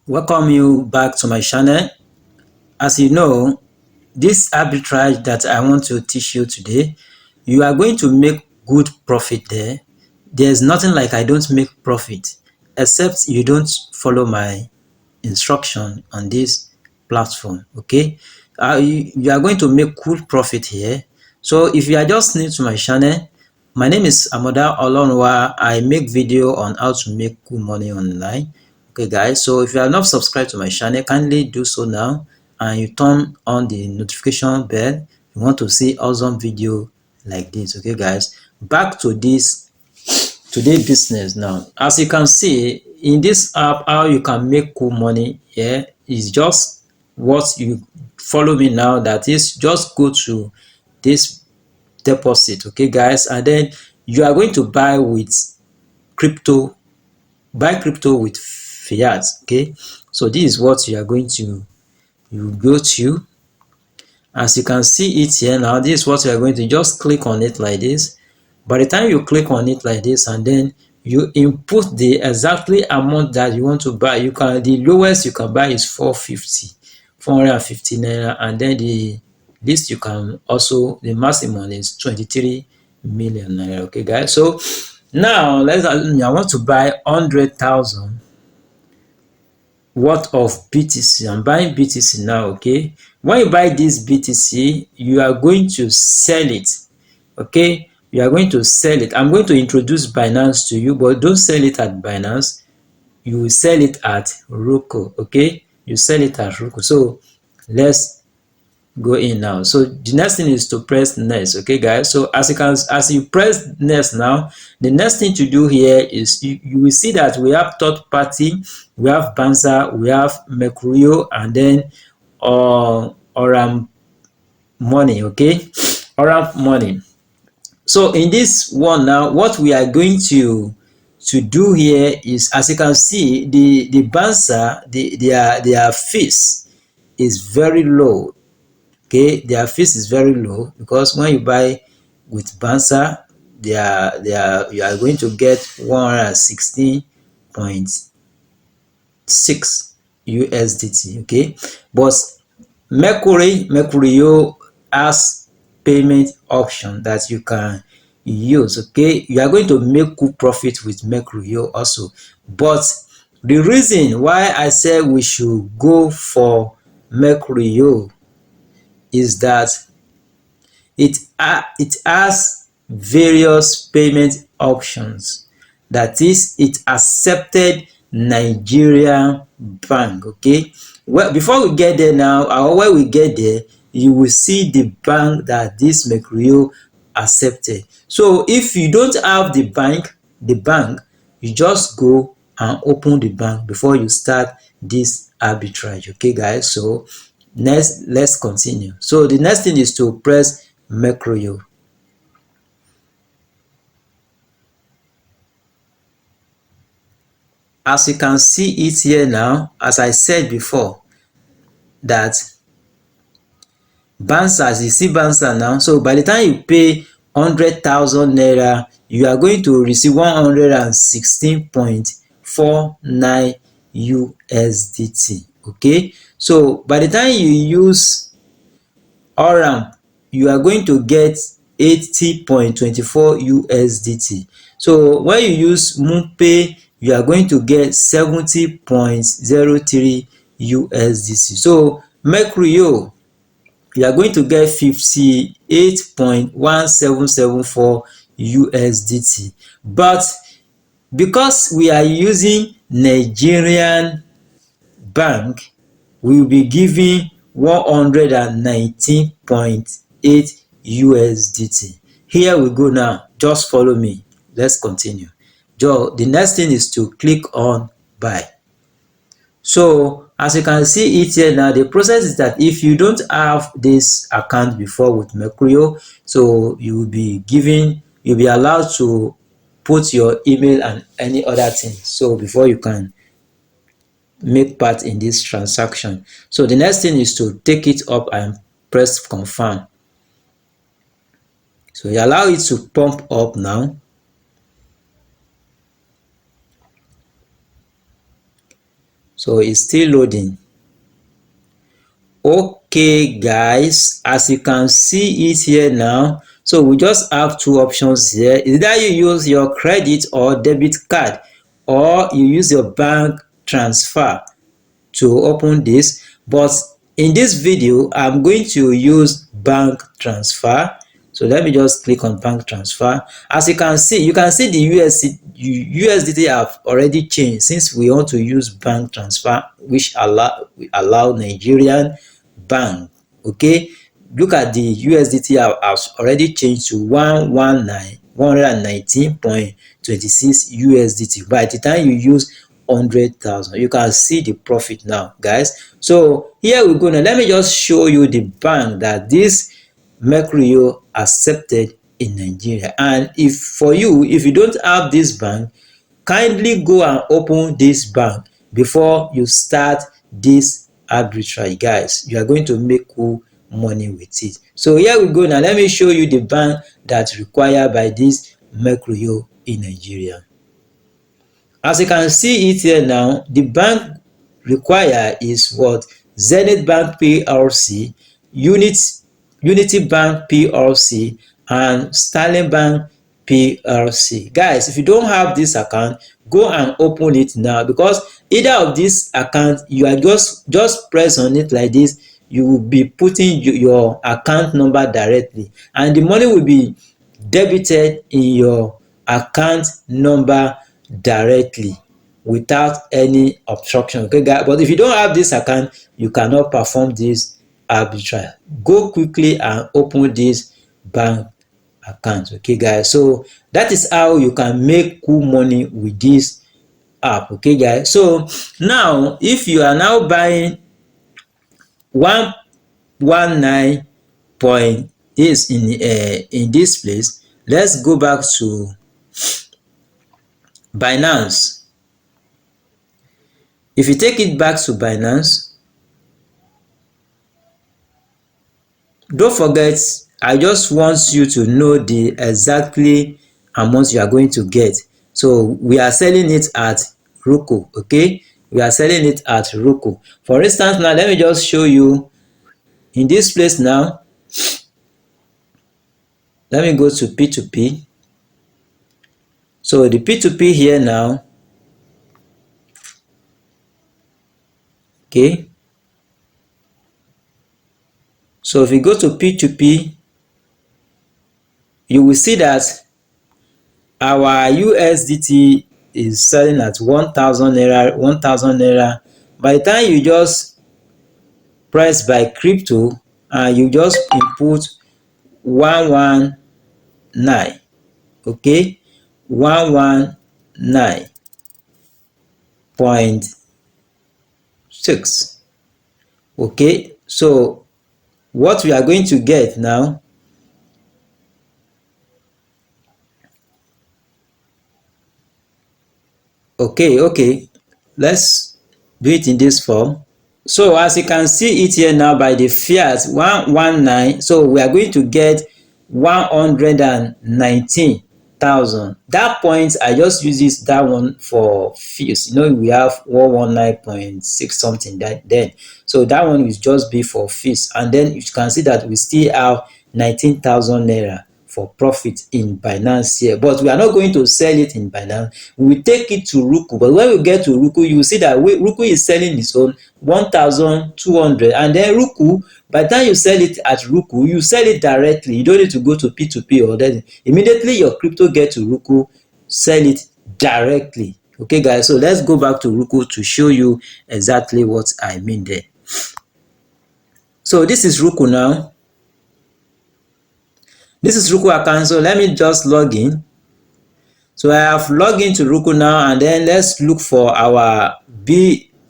Welcome you back to my channel. As you know, this arbitrage that I want to teach you today, you are going to make good profit there. There's nothing like I don't make profit, except you don't follow my instruction on this platform. Okay, you are going to make cool profit here. So if you are just new to my channel, my name is Amoda Olonwa. I make video on how to make cool money online. Okay guys, so if you are not subscribed to my channel, kindly do so now, and you turn on the notification bell if you want to see awesome video like this. Okay guys, back to this today business. Now, as you can see in this app, how you can make cool money here is just what you follow me now. That is, just go to this deposit, okay guys, and then you are going to buy with crypto, with fiat. Okay, so this is what you are going to go to. As you can see it here now, this is what you are going to just click on it like this. By the time you click on it like this, and then you input the exactly amount that you want to buy, you can, the lowest you can buy is 450 naira, and then the least you can also, the maximum is 23 million naira. Okay guys, so now let's assume I want to buy 100,000 worth of BTC. I'm buying BTC now. Okay, when you buy this BTC, you are going to sell it. Okay, you are going to sell it. I'm going to introduce Binance to you, but don't sell it at Binance. You will sell it at Roku. Okay, you sell it at Roku. So let's go in now. So the next thing is to press next. Okay guys, so as you press next now, the next thing to do here is you will see that we have third party, we have Banza, we have Mercurio, and then Oram money. Okay, Oram money. So in this one now, what we are going to do here is, as you can see, the Banza, their fees is very low. Okay, their fees is very low, because when you buy with Banza, you are going to get 116.6 USDT. Okay, but Mercurio has payment option that you can use. Okay, you are going to make good profit with Mercurio also, but the reason why I said we should go for Mercurio is that it has various payment options. That is, it accepted Nigerian Bank. Okay, well, before we get there now, or when we get there, you will see the bank that this Mercurio accepted. So if you don't have the bank, you just go and open the bank before you start this arbitrage. Okay guys, so next, let's continue. So the next thing is to press Mercurio. As you can see it here now, as I said before, that Banza, as you see Banza now, so by the time you pay 100,000 naira, you are going to receive 116.49 USDT. Okay, so by the time you use Oram, you are going to get 80.24 USDT. So when you use MoonPay, you are going to get 70.03 USDT. So Mercurio, you are going to get 58.1774 USDT. But because we are using Nigerian Bank, we will be giving 119.8 USDT. Here we go now. Just follow me. Let's continue. The next thing is to click on buy. So as you can see it here now, the process is that if you don't have this account before with Mercurio, so you'll be allowed to put your email and any other thing, so before you can make part in this transaction. So the next thing is to take it up and press confirm. So you allow it to pump up now. So it's still loading. Okay guys, as you can see it here now, so we just have two options here. Either you use your credit or debit card, or you use your bank transfer to open this. But in this video I'm going to use bank transfer. So let me just click on bank transfer. As you can see the USDT have already changed since we want to use bank transfer, which allow Nigerian Bank. Okay, look at the USDT has already changed to 119.26 USDT. By the time you use 100,000, you can see the profit now, guys. So here we go. Now let me just show you the bank that this Mercurio accepted in Nigeria. And if you don't have this bank, kindly go and open this bank before you start this arbitrage, guys. You are going to make cool money with it. So here we go. Now let me show you the bank that's required by this Mercurio in Nigeria. As you can see it here now, the bank required is what? Zenith Bank PLC, Unity Bank PLC, and Sterling Bank PLC. Guys, if you don't have this account, go and open it now, because either of these accounts, you are just press on it like this, you will be putting your account number directly, and the money will be debited in your account number directly without any obstruction. Okay guys, but if you don't have this account, you cannot perform this arbitrage. Go quickly and open this bank account. Okay guys, so that is how you can make cool money with this app. Okay guys, so now if you are now buying 119 point is in this place, let's go back to Binance. If you take it back to Binance, don't forget, I just want you to know the exactly amount you are going to get. So we are selling it at Roku. Okay, we are selling it at Roku. For instance, now let me just show you in this place. Now let me go to P2P. So the P2P here now, okay, so if you go to P2P, you will see that our USDT is selling at 1,000 naira, 1,000 naira. By the time you just press buy crypto and you just input 119, okay, 119.6, okay. So what we are going to get now, okay, let's do it in this form. So as you can see it here now, by the fiat 119, so we are going to get 119,000. That point I just use that one for fees. We have 119.6 something then. So that one will just be for fees, and then you can see that we still have 19,000 naira for profit in Binance here. But we are not going to sell it in Binance. We will take it to Roku. But when we get to Roku, you will see that Roku is selling its own 1,200, and then Roku, by the time you sell it at Roku, you sell it directly. You don't need to go to P2P or that. Immediately your crypto get to Roku, sell it directly. Okay guys, so let's go back to Roku to show you exactly what I mean there. So this is Roku now. This is Roku account. So let me just log in. So I have logged into Roku now, and then let's look for our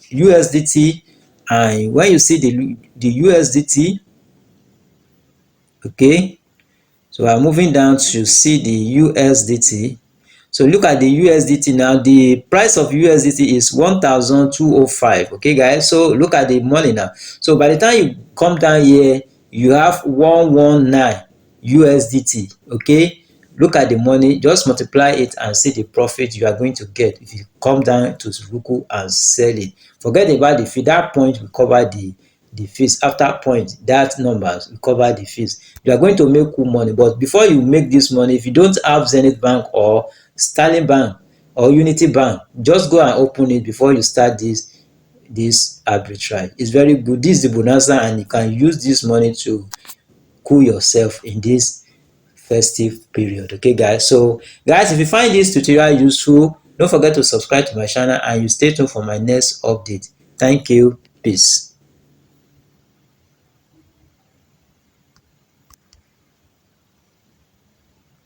USDT. And when you see the USDT, okay, so I'm moving down to see the USDT. So look at the USDT now. The price of USDT is 1,205. Okay guys, so look at the money now. So by the time you come down here, you have 119 USDT. Okay, look at the money, just multiply it and see the profit you are going to get if you come down to Suruku and sell it. Forget about the fee. That point will cover the fees. After point, that numbers will cover the fees. You are going to make good money, but before you make this money, if you don't have Zenith Bank or Sterling Bank or Unity Bank, just go and open it before you start this arbitrage. It's very good. This is the bonanza, and you can use this money to cool yourself in this festive period. Okay guys, so guys, if you find this tutorial useful, don't forget to subscribe to my channel and you stay tuned for my next update. Thank you. Peace.